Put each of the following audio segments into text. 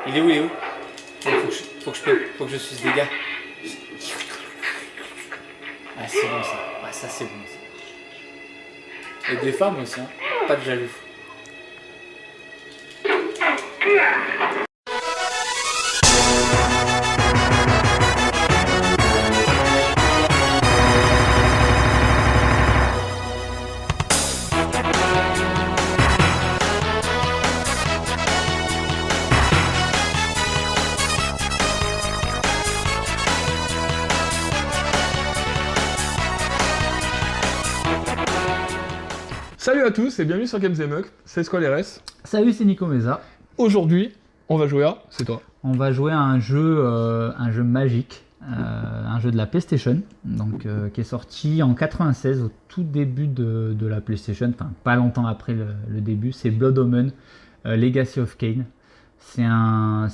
Il est où? Faut que je suce des gars. Ah, c'est bon ça. Ah, ça c'est bon ça. Et des femmes aussi, hein. Pas de jaloux. Salut à tous et bienvenue sur Games & Muck, c'est Squall RS. Salut, c'est Nico Meza. Aujourd'hui, on va jouer à... C'est toi. On va jouer à un jeu magique, un jeu de la PlayStation, donc, qui est sorti en 96, au tout début de la PlayStation, enfin pas longtemps après le début. C'est Blood Omen, Legacy of Kain. C'est un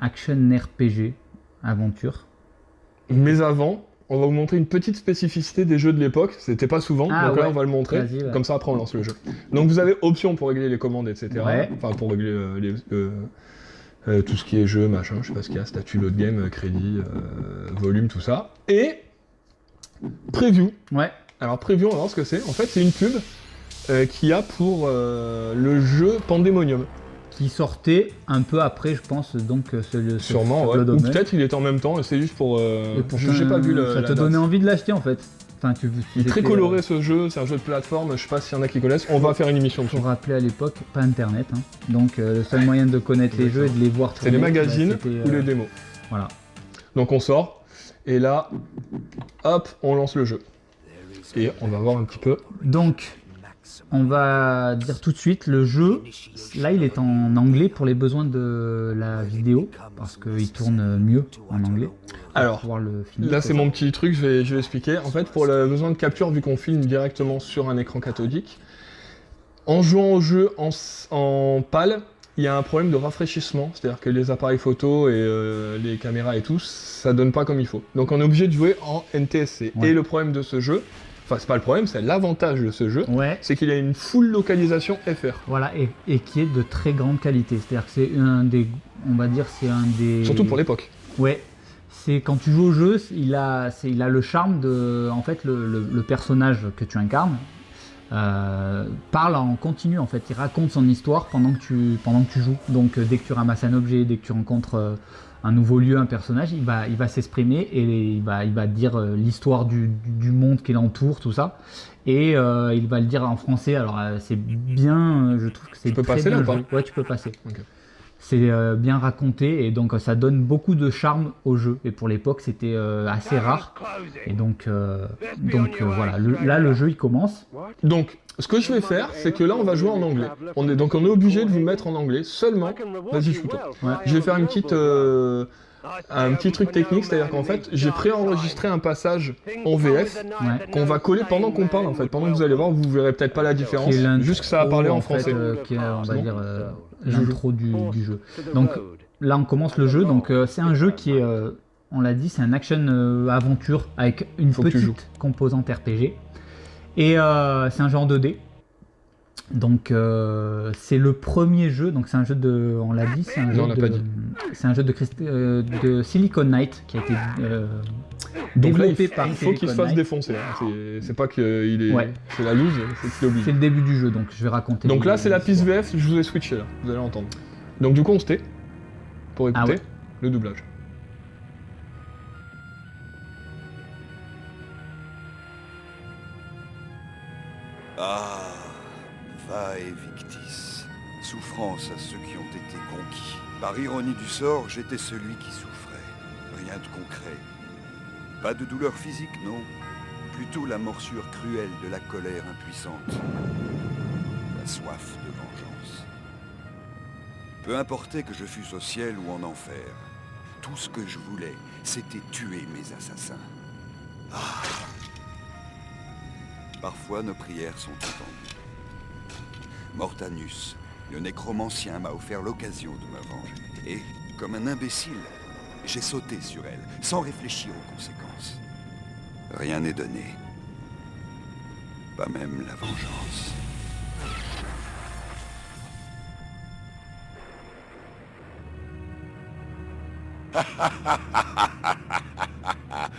action RPG, aventure. Mais avant, on va vous montrer une petite spécificité des jeux de l'époque, c'était pas souvent, Ah, donc là ouais. on va le montrer, Vas-y, ouais. comme ça après on lance le jeu. Donc vous avez option pour régler les commandes, etc. Ouais. Enfin pour régler tout ce qui est jeu, machin, je sais pas ce qu'il y a, statut, load game, crédit, volume, tout ça. Et preview. Ouais. Alors preview, on va voir ce que c'est. En fait c'est une pub qu'il y a pour le jeu Pandemonium. Qui sortait un peu après, je pense, donc Sûrement, ouais. Blood Ou Omen. peut-être il était en même temps, et c'est juste pour... Et pourtant, j'ai pas vu ça la te donnait date. envie de l'acheter en fait. Enfin, Il est très coloré ce jeu, c'est un jeu de plateforme, je sais pas s'il y en a qui connaissent, on va faire une émission dessus. Pour rappeler à l'époque, pas internet, hein. Donc le seul moyen de connaître les jeux et de les voir C'est les tourner, magazines bah, c'était, ou les démos. Voilà. Donc on sort, et là, hop, on lance le jeu. Et on va voir un petit peu. Donc, on va dire tout de suite, le jeu, là il est en anglais pour les besoins de la vidéo, parce qu'il tourne mieux en anglais. Alors, Pouvoir le filmer, là quoi. c'est mon petit truc, je vais expliquer. En fait, pour le besoin de capture, vu qu'on filme directement sur un écran cathodique, en jouant au jeu en PAL, il y a un problème de rafraîchissement, c'est-à-dire que les appareils photo et les caméras et tout, ça donne pas comme il faut. Donc on est obligé de jouer en NTSC. Ouais. Et le problème de ce jeu, enfin c'est pas le problème, c'est l'avantage de ce jeu, Ouais, c'est qu'il a une full localisation FR. voilà, et qui est de très grande qualité. C'est-à-dire que c'est un des, on va dire, c'est un des... Surtout pour l'époque. Ouais, c'est quand tu joues au jeu, il a le charme de, en fait, le personnage que tu incarnes parle en continu, en fait, il raconte son histoire pendant que tu joues. Donc dès que tu ramasses un objet, dès que tu rencontres un nouveau lieu, un personnage, il va s'exprimer et il va dire l'histoire du monde qui l'entoure, tout ça. Et il va le dire en français. Alors c'est bien, je trouve que c'est Tu peux très passer bien là ou pas joué. Ouais, tu peux passer. Ok. C'est bien raconté et donc ça donne beaucoup de charme au jeu. Et pour l'époque, c'était assez rare. Et donc voilà, là le jeu il commence. Donc, ce que je vais faire, c'est que là on va jouer en anglais. Donc on est obligé de vous mettre en anglais seulement. Vas-y, shoot-toi. Ouais. Je vais faire un petit truc technique, c'est-à-dire qu'en fait, j'ai préenregistré un passage en VF Ouais. qu'on va coller pendant qu'on parle en fait. Pendant que vous allez voir, vous verrez peut-être pas la différence, Qui est l'intro, juste que ça va parler en fait, français. qui est, on va Bon. dire, l'intro du jeu. Donc là, on commence le jeu. Donc c'est un jeu qui est, on l'a dit, c'est un action aventure avec une Faut que tu joues. petite composante RPG. Et c'est un jeu en 2D. Donc c'est le premier jeu. Donc c'est un jeu de, on l'a dit, c'est un jeu Non, on l'a pas dit. c'est un jeu de Silicon Knight qui a été Donc là, développé par il faut qu'il se Silicon fasse Knight. défoncer. Hein. C'est pas qu'il est, Ouais. c'est la loose, c'est qu'il est obligé. C'est le début du jeu, donc je vais raconter. Donc là, c'est la piste l'histoire. VF, je vous ai switché là, vous allez entendre. Donc du coup, on se tait pour écouter Ah ouais. le doublage. Ah, vae victis, souffrance à ceux qui ont été conquis. Par ironie du sort, j'étais celui qui souffrait. Rien de concret. Pas de douleur physique, non. Plutôt la morsure cruelle de la colère impuissante. La soif de vengeance. Peu importait que je fusse au ciel ou en enfer. Tout ce que je voulais, c'était tuer mes assassins. Ah. Parfois, nos prières sont entendues. Mortanus, le nécromancien, m'a offert l'occasion de me venger. Et, comme un imbécile, j'ai sauté sur elle, sans réfléchir aux conséquences. Rien n'est donné. Pas même la vengeance.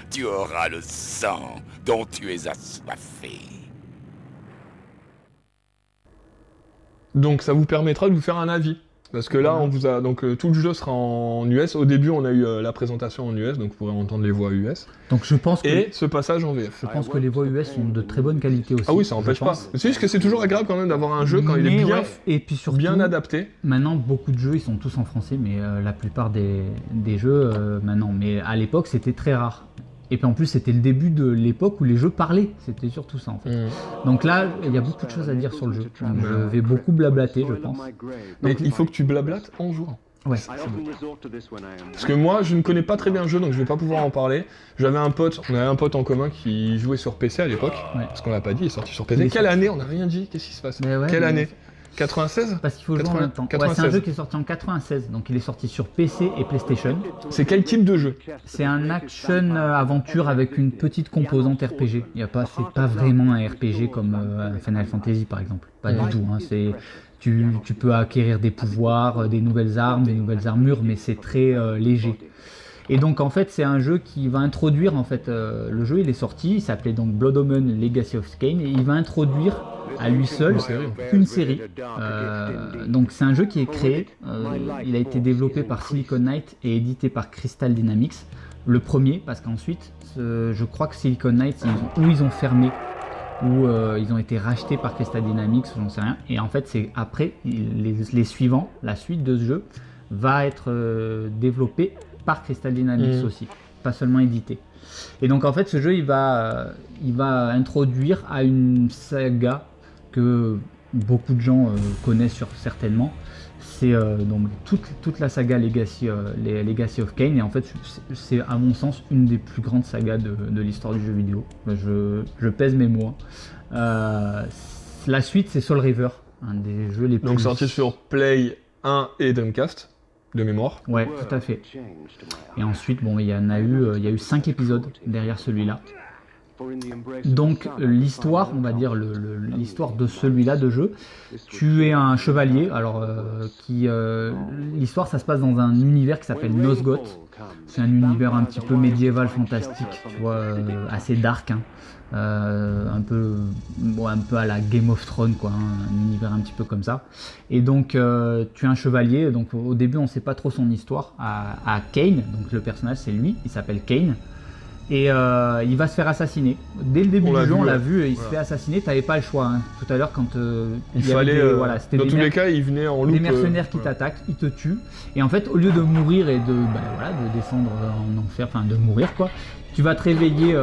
Tu auras le sang dont tu es assoiffé. Donc ça vous permettra de vous faire un avis. Parce que là, on vous a donc tout le jeu sera en US. Au début, on a eu la présentation en US, donc vous pourrez entendre les voix US. Donc je pense que, Et ce passage en VF. je pense que les voix US sont de très bonne qualité aussi. Ah oui, ça je n'empêche pas. pense. C'est juste que c'est toujours agréable quand même d'avoir un jeu quand il est Mais bien, ouais, et puis surtout, bien adapté. maintenant, beaucoup de jeux, ils sont tous en français, mais la plupart des jeux, maintenant. Mais à l'époque, c'était très rare. Et puis en plus, c'était le début de l'époque où les jeux parlaient. C'était surtout ça, en fait. Donc là, il y a beaucoup de choses à dire sur le jeu. Donc, je vais beaucoup blablater, je pense. Donc il faut que tu blablates en jouant. Ouais. Parce que moi, je ne connais pas très bien le jeu, donc je vais pas pouvoir en parler. On avait un pote en commun qui jouait sur PC à l'époque. Ouais. Parce qu'on l'a pas dit, il est sorti sur PC. Il est Quelle année? On n'a rien dit. Qu'est-ce qui se passe? Mais ouais, Quelle mais- année? 96? Parce qu'il faut jouer en même temps. Ouais, c'est un 96. jeu qui est sorti en 96, donc il est sorti sur PC et PlayStation. C'est quel type de jeu? C'est un action aventure avec une petite composante RPG. C'est pas vraiment un RPG comme un Final Fantasy par exemple. Pas du tout. Hein. Tu peux acquérir des pouvoirs, des nouvelles armes, des nouvelles armures, mais c'est très léger. Et donc en fait c'est un jeu qui va introduire en fait le jeu il est sorti, il s'appelait donc Blood Omen Legacy of Kain et il va introduire à lui seul une série. Donc c'est un jeu qui est créé, il a été développé par Silicon Knight et édité par Crystal Dynamics. Le premier parce qu'ensuite je crois que Silicon Knight ils ont fermé ou ils ont été rachetés par Crystal Dynamics, j'en sais rien. Et en fait c'est après les suivants, la suite de ce jeu va être développée par Crystal Dynamics aussi, pas seulement édité. Et donc en fait ce jeu il va introduire à une saga que beaucoup de gens connaissent certainement. C'est donc toute la saga Legacy of Kain et en fait c'est à mon sens une des plus grandes sagas de l'histoire du jeu vidéo. Je pèse mes mots. La suite c'est Soul River, un des jeux les plus... Donc sorti sur Play 1 et Dreamcast, de mémoire. Ouais, tout à fait. Et ensuite, bon, il y a eu 5 épisodes derrière celui-là. Donc l'histoire, on va dire l'histoire de celui-là de jeu, tu es un chevalier, alors l'histoire ça se passe dans un univers qui s'appelle Nosgoth. C'est un univers un petit peu médiéval fantastique, tu vois, assez dark, hein. Un peu à la Game of Thrones quoi, hein, un univers un petit peu comme ça. Et donc tu es un chevalier, donc au début on sait pas trop son histoire à Kain, donc le personnage c'est lui, il s'appelle Kain. Et il va se faire assassiner. Dès le début du jeu, on l'a vu, il se fait assainer, t'avais pas le choix. Hein. Tout à l'heure, quand il fallait. c'était dans tous les cas, il venait en loupe. Des mercenaires qui t'attaquent, ils te tuent. Et en fait, au lieu de mourir et de descendre en enfer, enfin de mourir quoi, tu vas te réveiller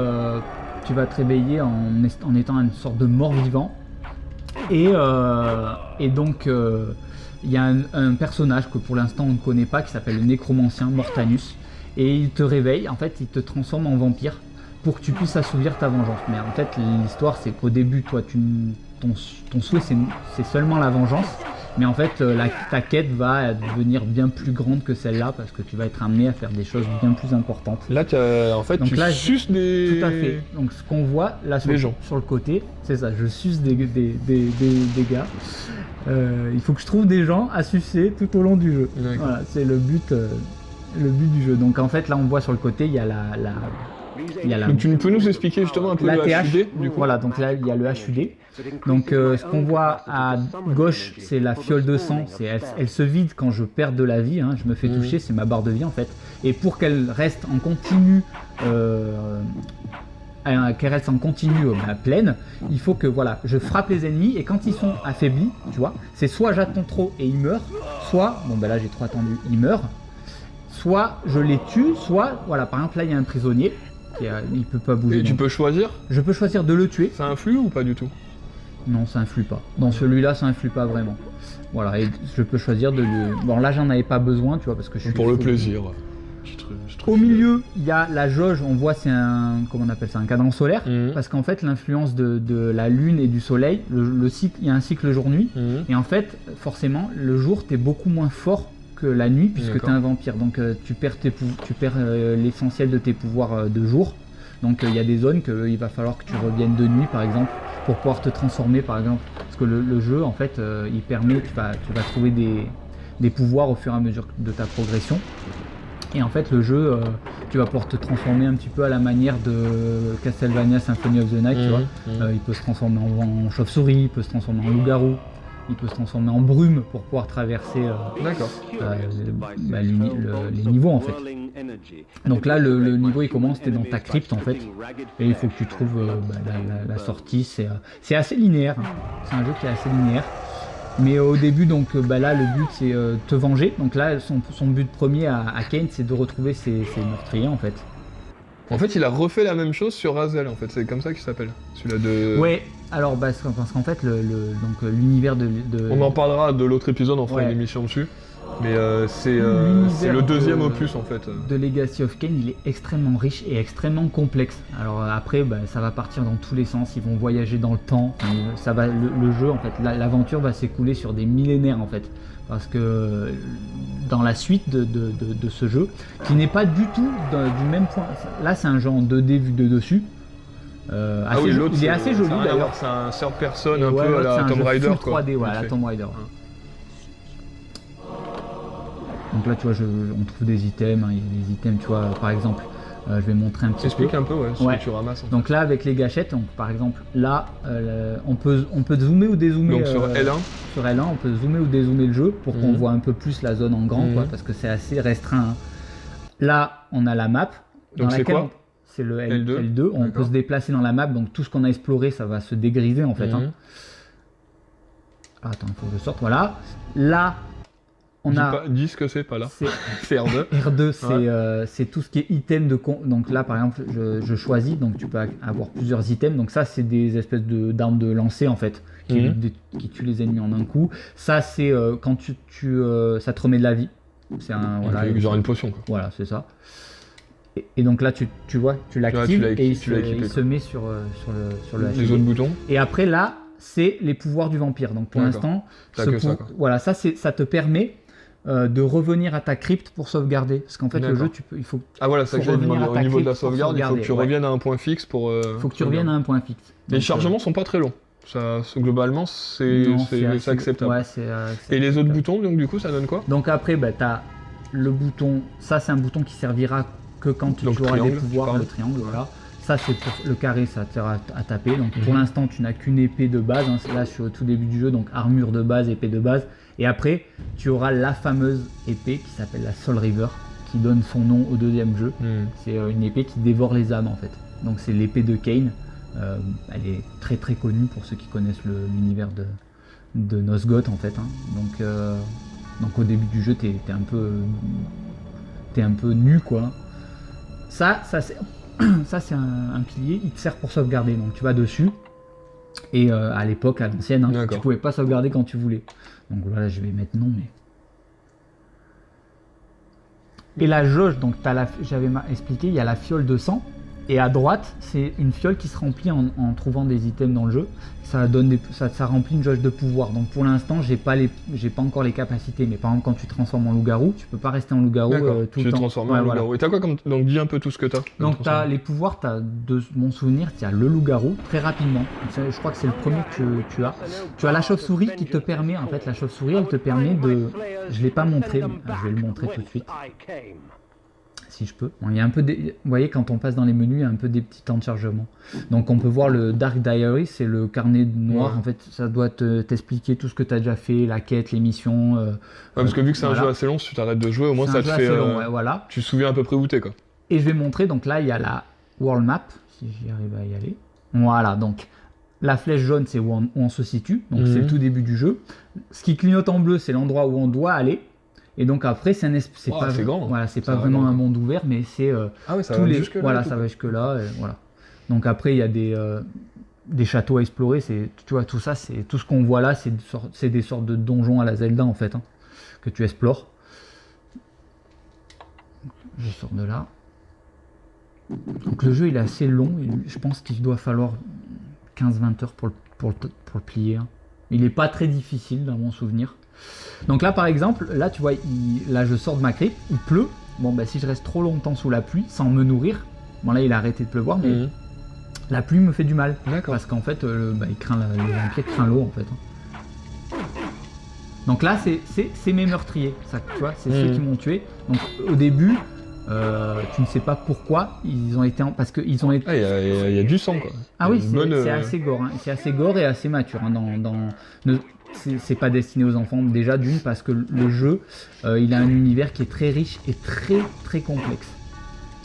en étant une sorte de mort-vivant. Et donc, il y a un personnage que pour l'instant on ne connaît pas qui s'appelle le nécromancien Mortanus. Et il te réveille, en fait il te transforme en vampire pour que tu puisses assouvir ta vengeance. Mais en fait l'histoire c'est qu'au début toi ton souhait c'est seulement la vengeance, mais en fait ta quête va devenir bien plus grande que celle-là parce que tu vas être amené à faire des choses bien plus importantes. Là en fait donc tu suces des... Tout à fait. Donc ce qu'on voit là sur le côté, c'est ça, je suce des gars. Il faut que je trouve des gens à sucer tout au long du jeu. Voilà, c'est le but du jeu. Donc en fait là on voit sur le côté il y a la donc tu peux nous expliquer justement un peu le HUD du coup. Voilà, donc là il y a le HUD. Donc ce qu'on voit à gauche c'est la fiole de sang, elle se vide quand je perds de la vie, hein. Je me fais toucher, c'est ma barre de vie en fait. Et pour qu'elle reste en continu pleine, il faut que je frappe les ennemis et quand ils sont affaiblis, tu vois, c'est soit j'attends trop et ils meurent, soit, là j'ai trop attendu, ils meurent, soit je les tue, soit, par exemple là il y a un prisonnier, il peut pas bouger. Et tu peux choisir? Je peux choisir de le tuer. Ça influe ou pas du tout? Non, ça influe pas. Dans celui-là, ça influe pas vraiment. Voilà, et je peux choisir de le... Bon là j'en avais pas besoin, tu vois, parce que je suis... Pour le plaisir. Au milieu, il y a la jauge, on voit c'est un, comment on appelle ça, un cadran solaire, parce qu'en fait l'influence de la lune et du soleil, le cycle, il y a un cycle jour-nuit, et en fait forcément le jour t'es beaucoup moins fort que la nuit puisque t'es un vampire, donc tu perds l'essentiel de tes pouvoirs de jour, donc il y a des zones qu'il va falloir que tu reviennes de nuit par exemple pour pouvoir te transformer par exemple, parce que le jeu en fait il permet, tu vas trouver des pouvoirs au fur et à mesure de ta progression. Et en fait, le jeu, tu vas pouvoir te transformer un petit peu à la manière de Castlevania Symphony of the Night, tu vois. Il peut se transformer en chauve-souris, il peut se transformer en loup-garou, il peut se transformer en brume pour pouvoir traverser D'accord. les niveaux en fait. Donc là, le niveau il commence, t'es dans ta crypte en fait, et il faut que tu trouves la sortie. C'est assez linéaire, hein. C'est un jeu qui est assez linéaire. Mais au début, donc là, le but c'est te venger. Donc là, son but premier à Kane, c'est de retrouver ses meurtriers en fait. En fait, il a refait la même chose sur Hazel, en fait, c'est comme ça qu'il s'appelle. Celui-là de. Ouais, alors parce qu'en fait, l'univers de. On en parlera de l'autre épisode, on fera une émission dessus. Mais c'est le deuxième opus en fait. De Legacy of Kain, il est extrêmement riche et extrêmement complexe. Alors après, ça va partir dans tous les sens, ils vont voyager dans le temps. Ça va, le jeu, en fait, l'aventure va s'écouler sur des millénaires en fait. Parce que dans la suite de ce jeu, qui n'est pas du tout du même point. Là, c'est un jeu en 2D vu de dessus. L'autre, il est assez joli d'ailleurs. C'est un third person un peu à la Tomb Raider quoi. 3D, ouais, à la Tomb Raider. Donc là, tu vois, on trouve des items, il y a des items, tu vois, par exemple, je vais montrer un petit peu. Explique un peu, ce que tu ramasses. Donc là, avec les gâchettes, donc, par exemple, là, on peut zoomer ou dézoomer. Donc sur L1 Sur L1, on peut zoomer ou dézoomer le jeu pour qu'on voit un peu plus la zone en grand, quoi, parce que c'est assez restreint. Hein. Là, on a la map. Donc c'est quoi C'est le L2. On peut se déplacer dans la map, donc tout ce qu'on a exploré, ça va se dégriser en fait. Hein. Attends, il faut que je sorte, voilà. Là, dis ce que c'est, pas là. C'est R2. R2, c'est tout ce qui est item de donc là, par exemple, je choisis, donc tu peux avoir plusieurs items. Donc ça, c'est des espèces d'armes de lancer en fait, qui tuent les ennemis en un coup. Ça, c'est quand ça te remet de la vie. C'est genre une potion quoi. Voilà, c'est ça. Et donc là, tu vois, tu l'actives et il se met sur le HUD. Les autres boutons. Et après là, c'est les pouvoirs du vampire. Donc pour l'instant, ça te permet de revenir à ta crypte pour sauvegarder. Parce qu'en fait, le jeu, il faut. Ah voilà, ça que j'ai demandé. Au niveau de la sauvegarde, il faut que tu reviennes à un point fixe pour. Il faut que tu reviennes à un point fixe. Les chargements sont pas très longs. Ça, globalement, c'est acceptable. Ouais, c'est et les autres boutons, donc du coup, ça donne quoi? Donc après, tu as le bouton. Ça, c'est un bouton qui servira que quand tu auras des pouvoirs, le triangle, voilà. Ça, c'est pour le carré, ça te sert à taper. Donc pour l'instant, tu n'as qu'une épée de base. Hein. Là, je suis au tout début du jeu, donc armure de base, épée de base. Et après, tu auras la fameuse épée qui s'appelle la Soul River, qui donne son nom au deuxième jeu. C'est une épée qui dévore les âmes, en fait. Donc c'est l'épée de Kain. Elle est très très connue pour ceux qui connaissent l'univers de Nosgoth, en fait. Hein. Donc au début du jeu, t'es un peu nu, quoi. Ça c'est un pilier, il te sert pour sauvegarder, donc tu vas dessus, et à l'époque, à l'ancienne, tu pouvais pas sauvegarder quand tu voulais. Donc voilà, je vais mettre non, mais... Et la jauge, donc j'avais expliqué, il y a la fiole de sang, et à droite, c'est une fiole qui se remplit en trouvant des items dans le jeu. Ça remplit une jauge de pouvoir. Donc pour l'instant, j'ai pas encore les capacités. Mais par exemple, quand tu te transformes en loup-garou, tu peux pas rester en loup-garou tout le temps. Tu te transformes en loup-garou. Et t'as quoi comme... Donc dis un peu tout ce que t'as. Donc t'as les pouvoirs, de mon souvenir, tu as le loup-garou, très rapidement. Je crois que c'est le premier que tu as. Tu as la chauve-souris qui te permet, en fait, la chauve-souris, elle te permet de... Je l'ai pas montré, mais je vais le montrer tout de suite. Si je peux. Bon, il y a un peu vous voyez, quand on passe dans les menus, il y a un peu des petits temps de chargement. Donc on peut voir le Dark Diary, c'est le carnet noir. En fait, ça doit t'expliquer tout ce que tu as déjà fait, la quête, les missions. Parce que vu que c'est un jeu assez long, si tu t'arrêtes de jouer, au moins ça te fait... voilà. Tu te souviens à peu près où t'es, quoi. Et je vais montrer, donc là, il y a la World Map, si j'y arrive à y aller. Voilà, donc la flèche jaune, c'est où on se situe, donc c'est le tout début du jeu. Ce qui clignote en bleu, c'est l'endroit où on doit aller. Et donc après, c'est grand. Voilà, c'est pas vraiment un monde ouvert, mais c'est ça va jusque là. Voilà, ça va jusque là. Voilà. Donc après, il y a des châteaux à explorer. Tu vois, tout ça, c'est tout ce qu'on voit là, c'est des sortes de donjons à la Zelda en fait, que tu explores. Je sors de là. Donc le jeu, il est assez long. Je pense qu'il doit falloir 15-20 heures pour le plier. Il est pas très difficile dans mon souvenir. Donc là par exemple, là tu vois, là je sors de ma crypte, il pleut. Bon si je reste trop longtemps sous la pluie sans me nourrir, bon là il a arrêté de pleuvoir, mais la pluie me fait du mal. Parce qu'en fait le vampire craint l'eau en fait. Donc là c'est mes meurtriers, ça, tu vois, c'est ceux qui m'ont tué. Donc au début, Tu ne sais pas pourquoi ils ont été parce qu'ils ont été. Ah, il y a du sang quoi. Ah oui, Une bonne, c'est assez gore, hein. C'est assez gore et assez mature. Hein, c'est pas destiné aux enfants déjà d'une parce que le jeu, il a un univers qui est très riche et très très complexe.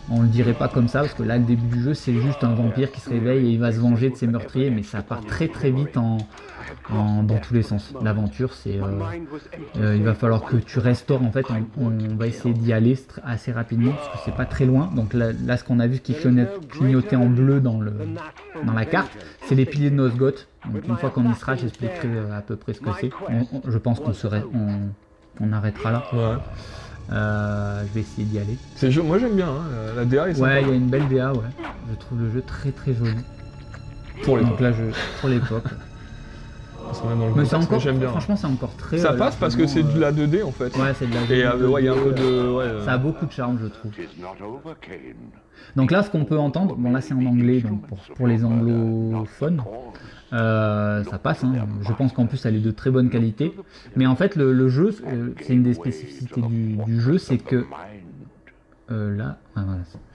On le dirait pas comme ça parce que là, le début du jeu, c'est juste un vampire qui se réveille et il va se venger de ses meurtriers, mais ça part très très vite dans tous les sens. L'aventure, c'est, il va falloir que tu restaures. En fait, on va essayer d'y aller assez rapidement parce que c'est pas très loin. Donc là ce qu'on a vu qui clignotait en bleu dans la carte, c'est les piliers de Nosgoth. Donc une fois qu'on y sera, j'expliquerai à peu près ce que c'est. Je pense qu'on arrêtera là. Ouais. Je vais essayer d'y aller. Moi j'aime bien, hein. La DA est sympa. Ouais, il y a une belle DA, ouais. Je trouve le jeu très très joli. Pour l'époque. Donc là, pour l'époque. Mais c'est encore, j'aime bien. franchement, c'est encore très. Ça passe parce que c'est de la 2D en fait. Ouais, c'est de la 2D. Et il y a un peu de. Ça a beaucoup de charme, je trouve. Donc là, ce qu'on peut entendre, bon là c'est en anglais, donc pour les anglophones, ça passe. Hein. Je pense qu'en plus elle est de très bonne qualité. Mais en fait, le jeu, c'est une des spécificités du jeu, c'est que là, voilà,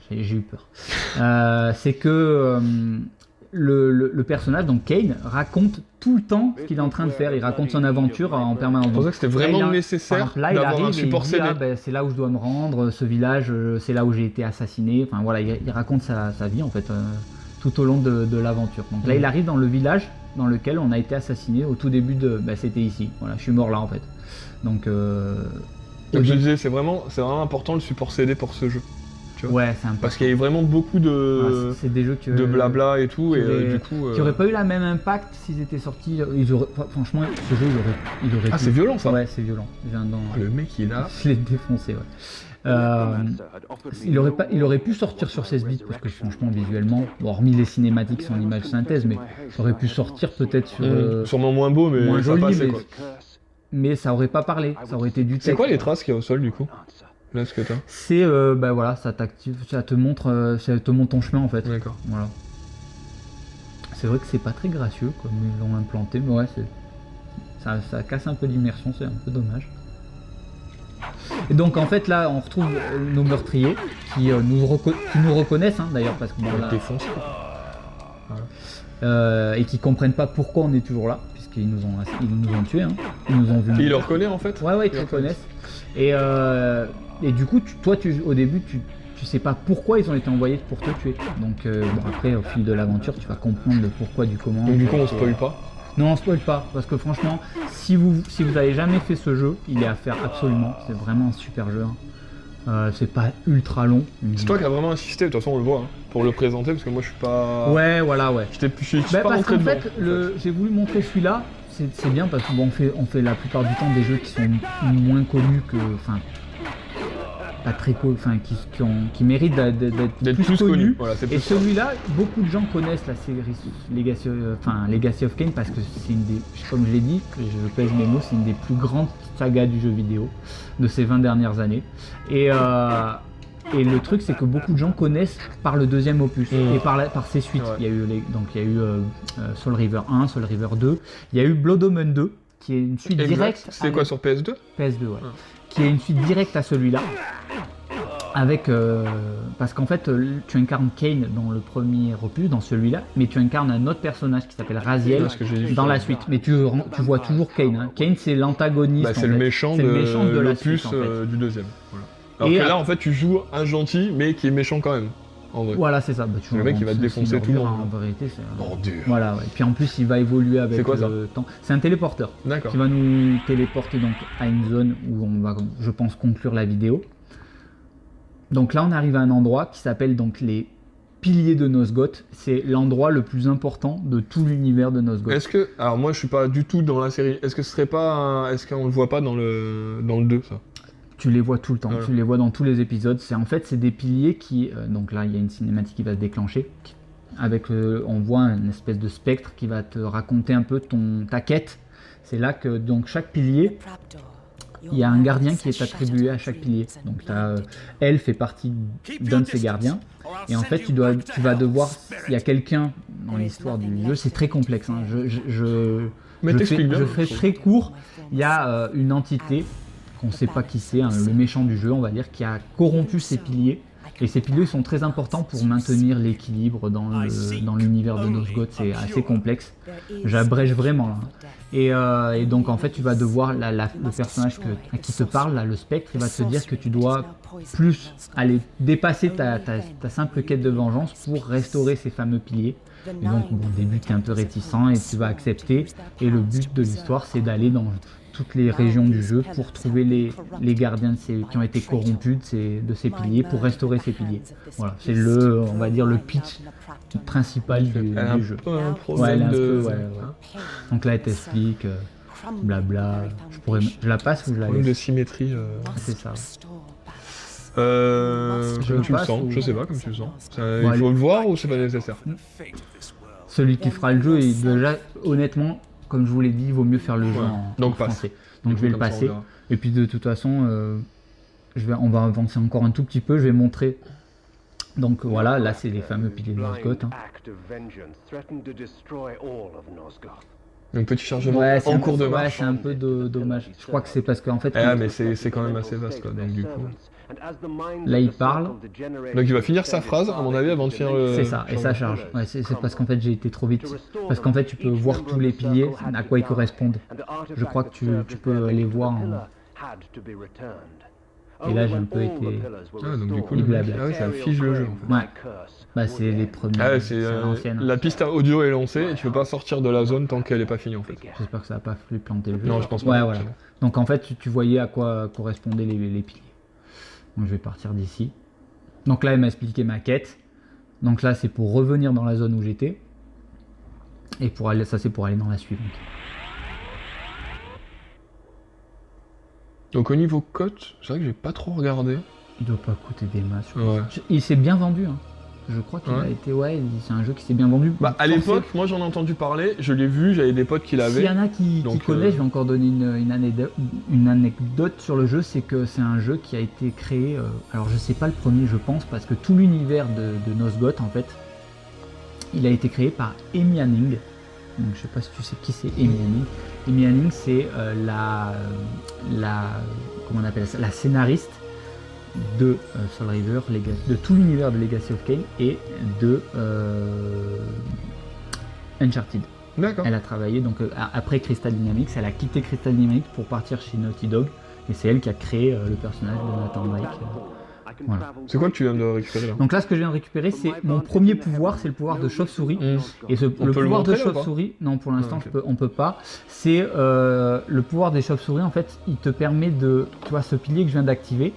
j'ai eu peur. C'est que le personnage, donc Kane, raconte tout le temps ce qu'il est en train de faire. Il raconte son aventure en permanence. C'est pour ça que c'était vraiment nécessaire d'avoir un support CD. C'est là où je dois me rendre, ce village, c'est là où j'ai été assassiné. Enfin voilà, il raconte sa vie en fait tout au long de l'aventure. Donc là, il arrive dans le village dans lequel on a été assassiné au tout début c'était ici. Voilà, je suis mort là en fait. Donc je disais, c'est vraiment important le support CD pour ce jeu. Ouais, c'est important. Parce qu'il y a vraiment beaucoup de, c'est des jeux de blabla et tout, et du coup... qui n'auraient pas eu la même impact s'ils étaient sortis. Franchement, ce jeu, il aurait Ah, c'est violent ça. Ouais, c'est violent. Le mec, il est là. Je l'ai défoncé, ouais. Il aurait pu sortir sur 16 bits parce que franchement, visuellement, hormis les cinématiques sans image synthèse, mais ça aurait pu sortir peut-être sur... sûrement moins beau, mais moins ça joli, passait quoi. Mais ça aurait pas parlé, ça aurait été du texte. C'est quoi les traces qu'il y a au sol du coup? Là, ce que t'as. C'est voilà, ça t'active, ça te montre ton chemin en fait. D'accord. Voilà. C'est vrai que c'est pas très gracieux comme ils l'ont implanté, mais ouais, ça casse un peu l'immersion, c'est un peu dommage. Et donc en fait là, on retrouve nos meurtriers qui nous reconnaissent hein, d'ailleurs parce que bon, là, et qui comprennent pas pourquoi on est toujours là, puisqu'ils nous ont tués, hein. Ils nous ont vus. Et ils le reconnaissent en fait. Ouais, ils te reconnaissent. Et du coup, au début, tu sais pas pourquoi ils ont été envoyés pour te tuer. Donc après, au fil de l'aventure, tu vas comprendre le pourquoi du comment. Donc du coup, on spoil pas. Non, on spoil pas, parce que franchement, si vous avez jamais fait ce jeu, il est à faire absolument. C'est vraiment un super jeu. Hein. C'est pas ultra long. C'est toi qui as vraiment insisté, de toute façon on le voit, hein, pour le présenter, parce que moi je suis pas... Ouais, voilà, ouais. Je suis pas parce rentré qu'en dedans. fait, j'ai voulu montrer celui-là, c'est bien parce que bon, on fait la plupart du temps des jeux qui sont moins connus que... Enfin, pas très connus, enfin, qui méritent d'être plus connus. Voilà, et celui-là, beaucoup de gens connaissent la série Legacy of Kain parce que c'est une des, comme je l'ai dit, je pèse mes mots, c'est une des plus grandes sagas du jeu vidéo de ces 20 dernières années. Et le truc, c'est que beaucoup de gens connaissent par le deuxième opus et par ses suites. Ouais. Il y a eu Soul River 1, Soul River 2, il y a eu Blood Omen 2, qui est une suite directe. C'est quoi sur PS2 PS2, ouais. Qui est une suite directe à celui-là. Avec parce qu'en fait tu incarnes Kane dans le premier opus, dans celui-là, mais tu incarnes un autre personnage qui s'appelle Raziel dans la suite. Mais tu vois toujours Kane. Hein. Kane c'est l'antagoniste. C'est le méchant de l'opus du deuxième. Voilà. Alors que là en fait tu joues un gentil mais qui est méchant quand même. En vrai. Voilà, c'est ça. Le mec il va te défoncer tout le monde. En vérité, c'est bordure. Voilà, ouais. Puis en plus il va évoluer avec le temps. C'est un téléporteur qui va nous téléporter donc à une zone où on va, je pense, conclure la vidéo. Donc là on arrive à un endroit qui s'appelle donc les piliers de Nosgoth. C'est l'endroit le plus important de tout l'univers de Nosgoth. Est-ce que, alors moi je suis pas du tout dans la série, est-ce que ce serait pas, est-ce qu'on le voit pas dans le 2 ça? Tu les vois tout le temps, voilà. Tu les vois dans tous les épisodes. C'est des piliers qui, donc là il y a une cinématique qui va se déclencher. Avec, on voit une espèce de spectre qui va te raconter un peu ta quête. C'est là que donc chaque pilier, il y a un gardien qui est attribué à chaque pilier. Donc elle fait partie d'un de ces gardiens. Et en fait tu vas devoir, il y a quelqu'un dans l'histoire du jeu, c'est très complexe. Hein. Je fais très court. Il y a une entité qu'on sait pas qui c'est, hein, le méchant du jeu, on va dire, qui a corrompu ses piliers. Et ces piliers sont très importants pour maintenir l'équilibre dans l'univers de Nosgoth, c'est assez complexe. J'abrège vraiment là. Et donc en fait tu vas devoir, le personnage à qui te parle, là, le spectre, il va te dire que tu dois plus aller dépasser ta simple quête de vengeance pour restaurer ces fameux piliers. Et donc bon, au début tu es un peu réticent et tu vas accepter. Et le but de l'histoire c'est d'aller dans toutes les régions du jeu pour trouver les gardiens qui ont été corrompus de ces piliers, pour restaurer ces piliers. Voilà, c'est on va dire le pitch principal du jeu. Ouais, donc là elle t'explique, blabla, je la passe ou je la Problème de laisse? symétrie. C'est ça. Comme tu le passe sens, ou- je sais pas comme tu le sens. Bon, Il faut le voir ou c'est pas nécessaire? Celui qui fera le jeu, déjà, honnêtement, comme je vous l'ai dit, il vaut mieux faire le jeu Ouais. en Donc passe. français. Donc je vais le Comme ça, on passer. verra. Et puis de toute façon, on va avancer encore un tout petit peu, je vais montrer. Donc voilà, là c'est les fameux piliers de Nosgoth. Hein. Donc petit chargement Ouais, c'est en un cours peu- de marche. c'est un peu dommage. Je crois que c'est parce qu'en fait, Ah mais c'est quand même assez vaste quoi, donc du coup. là il parle, Donc il va finir sa phrase, à mon avis, avant de finir le... c'est ça, et ça charge. Ouais, c'est parce qu'en fait j'ai été trop vite. Parce qu'en fait tu peux voir tous les piliers, à quoi ils correspondent. Je crois que tu peux les voir en... Et là j'ai un peu été... Ah donc du coup, Il le mec, blabla. ah ouais, ça fige le jeu en fait. Ouais, bah c'est les premiers, Ah ouais, c'est l'ancienne. la piste audio est lancée et tu peux pas sortir de la zone tant qu'elle est pas finie en fait. J'espère que ça va pas lui planter le jeu. Non, je pense pas. Ouais, voilà. Donc en fait, tu voyais à quoi correspondaient les piliers. Donc je vais partir d'ici. Donc là, elle m'a expliqué ma quête. Donc là, c'est pour revenir dans la zone où j'étais. Et pour aller, ça c'est pour aller dans la suivante. Donc au niveau cote, c'est vrai que j'ai pas trop regardé. Il doit pas coûter des masses. je Ouais. pense. Il s'est bien vendu. Hein. Je crois qu'il Ouais. a été... Ouais, c'est un jeu qui s'est bien vendu. Bah à Forcé- l'époque, moi j'en ai entendu parler, je l'ai vu, j'avais des potes qui S'il l'avaient. y en a qui Donc, connaissent, je vais encore donner une anecdote sur le jeu, c'est que c'est un jeu qui a été créé, alors je sais pas le premier je pense, parce que tout l'univers de Nosgoth en fait, il a été créé par Amy Hennig. Donc je sais pas si tu sais qui c'est Amy Hennig. Amy Hennig c'est comment on appelle ça, la scénariste de Soul River, de tout l'univers de Legacy of Kain et de Uncharted. D'accord. Elle a travaillé donc après Crystal Dynamics, elle a quitté Crystal Dynamics pour partir chez Naughty Dog et c'est elle qui a créé le personnage de Nathan Drake. Voilà. C'est quoi que tu viens de récupérer là? Donc là ce que je viens de récupérer c'est mon premier pouvoir, c'est le pouvoir de chauve-souris. Et On le peut le pouvoir de montrer, ou pas chauve-souris, non pour l'instant Ah, ok. on peut pas, c'est le pouvoir des chauves-souris en fait, il te permet de, tu vois ce pilier que je viens d'activer,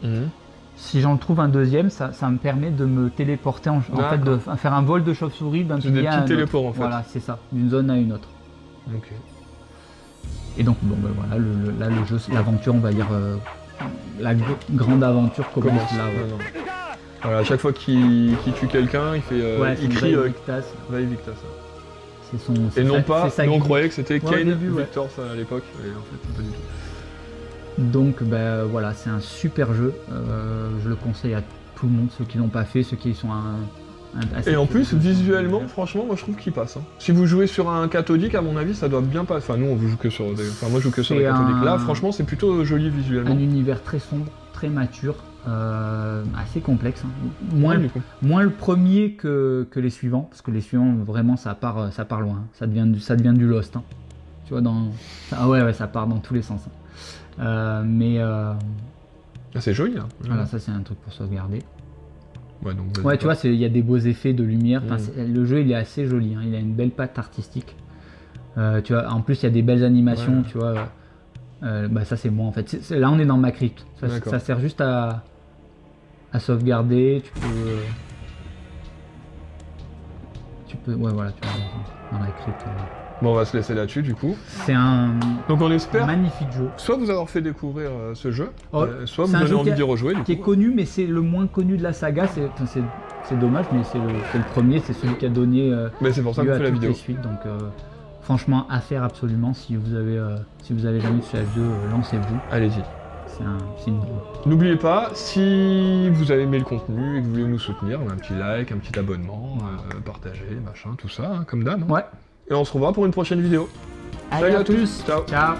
si j'en trouve un deuxième, ça me permet de me téléporter en fait, de faire un vol de chauve-souris d'un C'est des pilier à un petits autre. téléports en fait. Voilà, c'est ça, d'une zone à une autre. Ok. Et donc, bon, ben voilà, là, le jeu, l'aventure, on va dire, la grande aventure commence Commence. là. Ouais. Non, non. Voilà, à chaque fois qu'il tue quelqu'un, il fait, Ouais, il c'est crie Victas, Vae Victas. c'est son. Et c'est non sa- pas, c'est sa nous on guide. croyait que c'était Ouais, au Kain début, ouais. Victor ça, à l'époque, et en fait pas du tout. Donc, ben voilà, c'est un super jeu. Je le conseille à tout le monde, ceux qui l'ont pas fait, ceux qui sont assez Et en plus, curieux. visuellement, franchement, moi je trouve qu'il passe. Hein. Si vous jouez sur un cathodique, à mon avis, ça doit bien passer. Enfin, nous on joue que sur. Enfin, moi je joue que sur C'est les cathodiques. Là, un- franchement, c'est plutôt joli visuellement. Un univers très sombre, très mature, assez complexe. Hein. Ouais, du coup. Moins le premier que les suivants, parce que les suivants, vraiment, ça part loin. Hein. Ça devient du Lost. Hein. Tu vois, ah ouais, ça part dans tous les sens. Hein. Ah, c'est joli là. Voilà, ça c'est un truc pour sauvegarder. Ouais, donc, Ouais, tu vois, il y a des beaux effets de lumière. Enfin, Mm. le jeu, il est assez joli. Hein. Il a une belle patte artistique. Tu vois, en plus, il y a des belles animations. Ouais. Tu vois, bah ça c'est moi en fait. Là, on est dans ma crypte. D'accord. Ça sert juste à sauvegarder. Tu peux, ouais, voilà, tu vois, dans la crypte. Bon, on va se laisser là-dessus du coup. C'est un Donc on espère magnifique jeu. soit vous avoir fait découvrir ce jeu, Oh, soit vous c'est un avez jeu envie qui d'y rejouer du Qui est coup. connu, mais c'est le moins connu de la saga. C'est dommage, mais c'est le premier. C'est celui qui a donné Mais c'est pour ça lieu qu'on à fait la toutes vidéo. les suites. Donc, franchement, à faire absolument. Si vous avez jamais sur H2, lancez-vous. Allez-y. C'est une boule. N'oubliez pas, si vous avez aimé le contenu et que vous voulez nous soutenir, un petit like, un petit abonnement, partager, machin, tout ça, hein, comme d'hab. hein. Ouais. Et on se revoit pour une prochaine vidéo. Allez, à tous. Ciao. Ciao.